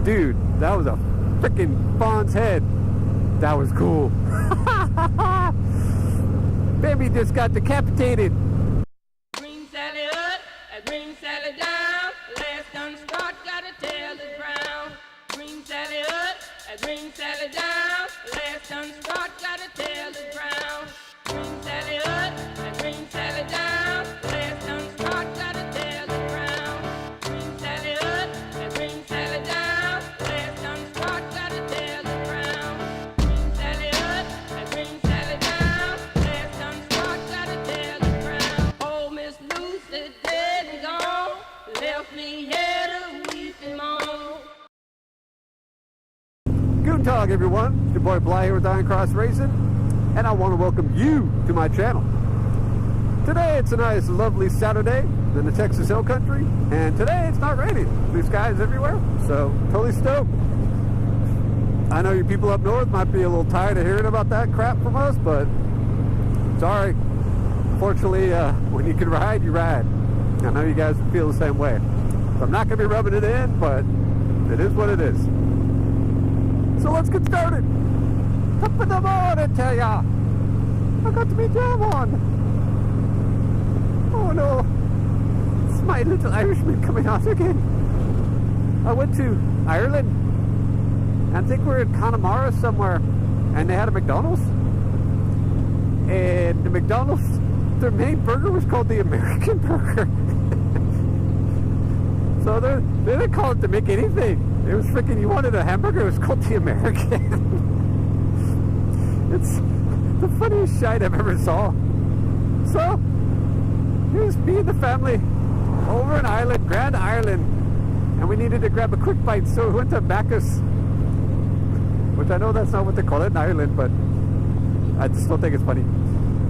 Dude, that was a freaking fawn's head. That was cool. Bambi just got decapitated. Green Sally up, green Sally down. Last done start, gotta tell the ground. Green Sally up, green Sally down. Last done start, gotta tell the ground. Green Sally up, green Sally down. Last done start, gotta tell the ground. Green Sally up, green Sally down. Last done start, gotta tell the ground. Green Sally up, green Sally down. Last done start, gotta tell the ground. Oh, Miss Lucy dead and gone, left me here to weep and moan. Guten Tag, everyone. It's your boy Bly here with IronCross Racing, and I want to welcome you to my channel. Today it's a nice, lovely Saturday in the Texas Hill Country, and today it's not raining. Blue skies everywhere, so totally stoked. I know you people up north might be a little tired of hearing about that crap from us, but sorry. Fortunately, when you can ride, you ride. I know you guys feel the same way. So I'm not going to be rubbing it in, but it is what it is. So let's get started. Top of the morning, tell ya. I got to be jam on. Oh no, it's my little Irishman coming out again. I went to Ireland. I think we're in Connemara somewhere, and they had a McDonald's. And the McDonald's, their main burger was called the American Burger. So they didn't call it the McAnything. It was freaking, you wanted a hamburger, it was called the American. It's the funniest shit I've ever saw. So, here's me and the family over in Ireland, Grand Ireland, and we needed to grab a quick bite, so we went to Backrest, which I know that's not what they call it in Ireland, but I just don't think it's funny.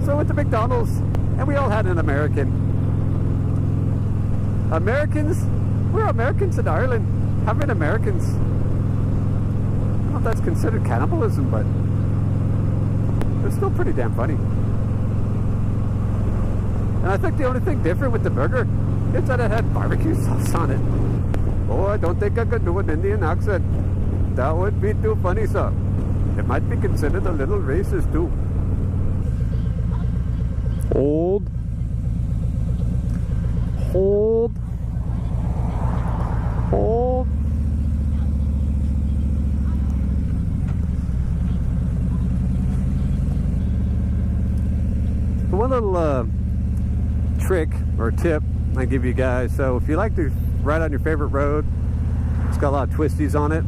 So we went to McDonald's, and we all had an American. Americans? We're Americans in Ireland. Having Americans. I don't know if that's considered cannibalism, but it's still pretty damn funny. And I think the only thing different with the burger is that it had barbecue sauce on it. Oh, I don't think I could do an Indian accent. That would be too funny, sir. It might be considered a little racist too. Hold. Hold. Hold. So one little trick or tip I give you guys. So if you like to ride on your favorite road, it's got a lot of twisties on it,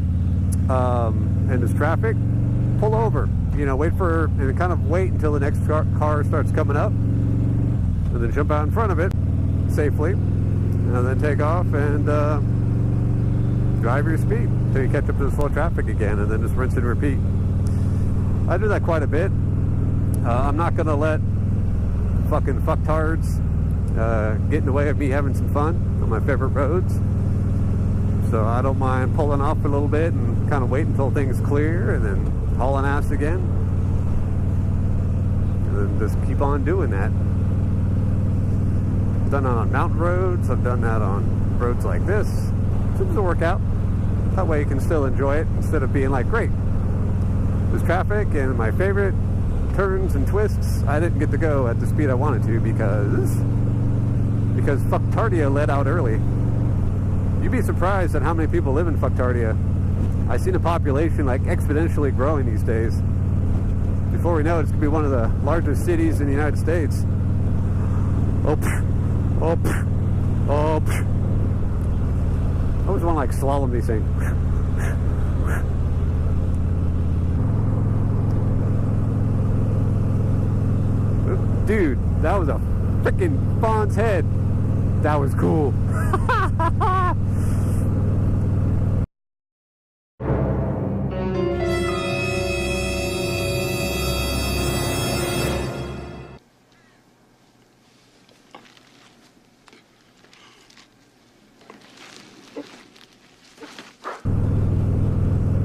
and there's traffic, pull over. You know, wait until the next car starts coming up, and then jump out in front of it safely, and then take off and drive your speed until you catch up to the slow traffic again, and then just rinse and repeat. I do that quite a bit. I'm not gonna let fucking fucktards get in the way of me having some fun on my favorite roads. So I don't mind pulling off a little bit and kind of wait until things clear, and then hauling ass again, and then just keep on doing that. I've done that on mountain roads. I've done that on roads like this. Seems to work out. That way you can still enjoy it instead of being like, great, there's traffic and my favorite turns and twists, I didn't get to go at the speed I wanted to because fucktardia let out early. You'd be surprised at how many people live in fucktardia. I see the population like exponentially growing these days. Before we know it, it's gonna be one of the largest cities in the United States. Oh, oh, oh. I always want to like slalom these things. Dude, that was a freaking fawn's head. That was cool.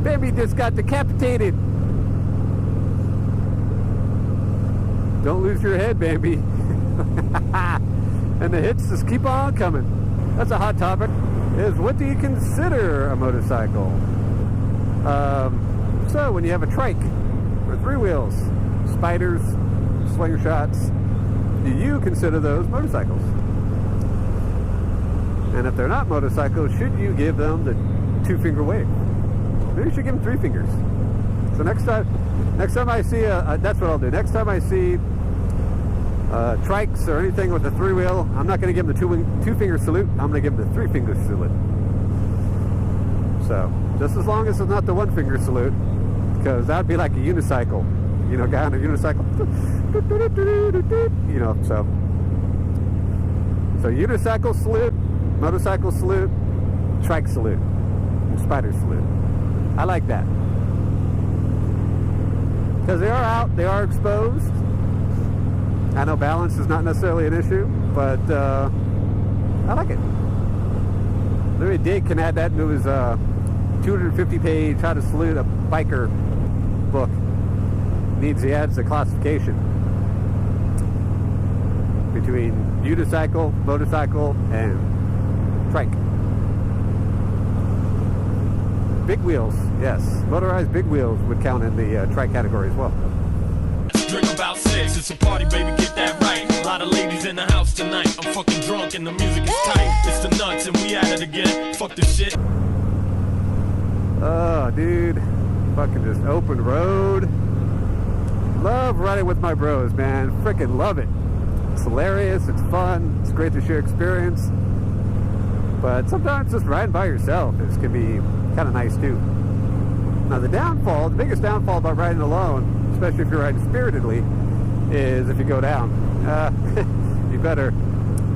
Bambi just got decapitated. Don't lose your head, Bambi. And the hits just keep on coming. That's a hot topic. is, what do you consider a motorcycle? So when you have a trike or 3 wheels, spiders, slingshots, do you consider those motorcycles? And if they're not motorcycles, should you give them the 2-finger wave? Maybe you should give them 3 fingers. So next time I see that's what I'll do. Next time I see trikes or anything with a 3-wheel, I'm not going to give them the 2-finger salute. I'm going to give them the 3-finger salute. So just as long as it's not the 1-finger salute, because that'd be like a unicycle, you know, guy on a unicycle, you know. So unicycle salute, motorcycle salute, trike salute, and spider salute. I like that, because they are out, they are exposed. I know balance is not necessarily an issue, but I like it. Maybe Dig can add that into his 250-page How to Salute a Biker book. Needs he adds the classification between unicycle, motorcycle, and trike. Big wheels, yes. Motorized big wheels would count in the trike category as well. Drink about 6, it's a party, baby, get that right. A lot of ladies in the house tonight. I'm fucking drunk and the music is tight. It's the nuts and we at it again. Fuck this shit. Oh, dude. Fucking just open road. Love riding with my bros, man. Freaking love it. It's hilarious, it's fun, it's great to share experience. But sometimes just riding by yourself can be kind of nice too. Now the biggest downfall about riding alone, especially if you're riding spiritedly, is if you go down. You better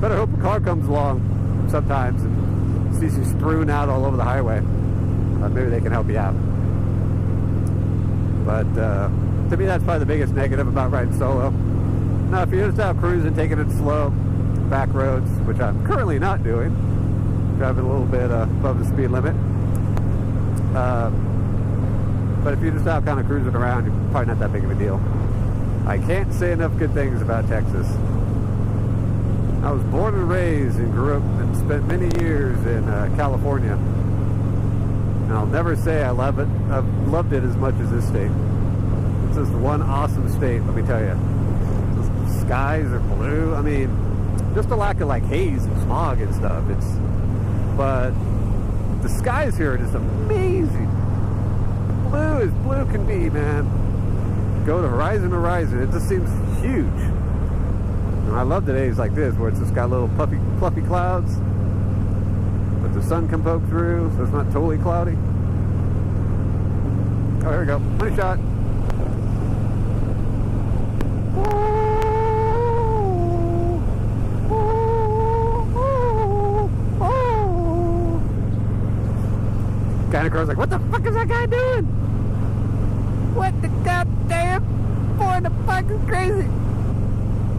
hope a car comes along sometimes and sees you strewn out all over the highway. Maybe they can help you out. But to me, that's probably the biggest negative about riding solo. Now, if you're just out cruising, taking it slow, back roads, which I'm currently not doing, driving a little bit above the speed limit. But if you're just out kind of cruising around, you're probably not that big of a deal. I can't say enough good things about Texas. I was born and raised and grew up and spent many years in California. And I'll never say I love it. I've loved it as much as this state. It's just one awesome state, let me tell you. The skies are blue. I mean, just a lack of like haze and smog and stuff. But the skies here are just amazing. Blue as blue can be, man. Go to horizon to horizon. It just seems huge. And I love the days like this where it's just got little fluffy clouds, but the sun can poke through, so it's not totally cloudy. Oh, here we go. Money shot. Kind of girl's like, what the fuck is that guy doing? What the goddamn? Boy, the fuck is crazy.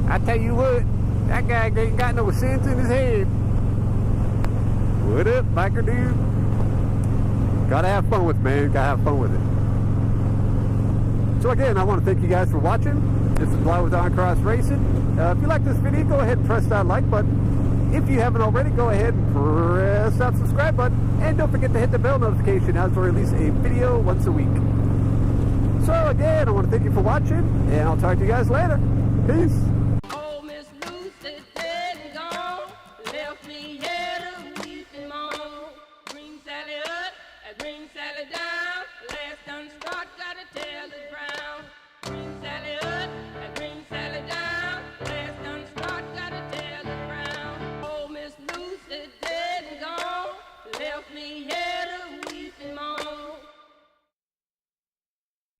I tell you what, that guy ain't got no sense in his head. What up, biker dude? Gotta have fun with it, man. Gotta have fun with it. So again, I want to thank you guys for watching. This is Bly with IronCross Racing. If you like this video, go ahead and press that like button. If you haven't already, go ahead and press that subscribe button. And don't forget to hit the bell notification as we release a video once a week. So again, I want to thank you for watching, and I'll talk to you guys later. Peace.